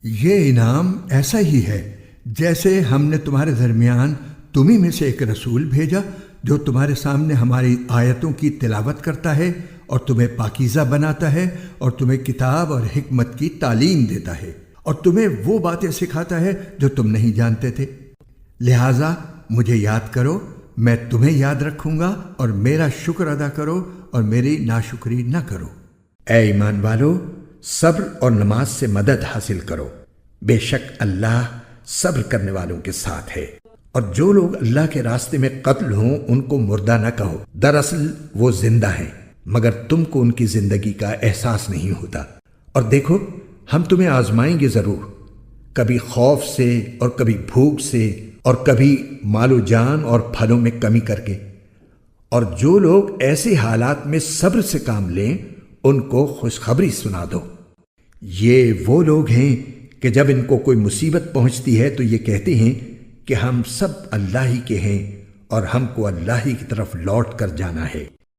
یہ انعام ایسا ہی ہے جیسے ہم نے تمہارے درمیان تمہیں میں سے ایک رسول بھیجا جو تمہارے سامنے ہماری آیتوں کی تلاوت کرتا ہے اور تمہیں پاکیزہ بناتا ہے اور تمہیں کتاب اور حکمت کی تعلیم دیتا ہے اور تمہیں وہ باتیں سکھاتا ہے جو تم نہیں جانتے تھے۔ لہٰذا مجھے یاد کرو، میں تمہیں یاد رکھوں گا، اور میرا شکر ادا کرو اور میری ناشکری نہ کرو۔ اے ایمان والو، صبر اور نماز سے مدد حاصل کرو، بے شک اللہ صبر کرنے والوں کے ساتھ ہے۔ اور جو لوگ اللہ کے راستے میں قتل ہوں ان کو مردہ نہ کہو، دراصل وہ زندہ ہیں مگر تم کو ان کی زندگی کا احساس نہیں ہوتا۔ اور دیکھو، ہم تمہیں آزمائیں گے ضرور، کبھی خوف سے اور کبھی بھوک سے اور کبھی مال و جان اور پھلوں میں کمی کر کے۔ اور جو لوگ ایسے حالات میں صبر سے کام لیں ان کو خوشخبری سنا دو۔ یہ وہ لوگ ہیں کہ جب ان کو کوئی مصیبت پہنچتی ہے تو یہ کہتے ہیں کہ ہم سب اللہ ہی کے ہیں اور ہم کو اللہ ہی کی طرف لوٹ کر جانا ہے۔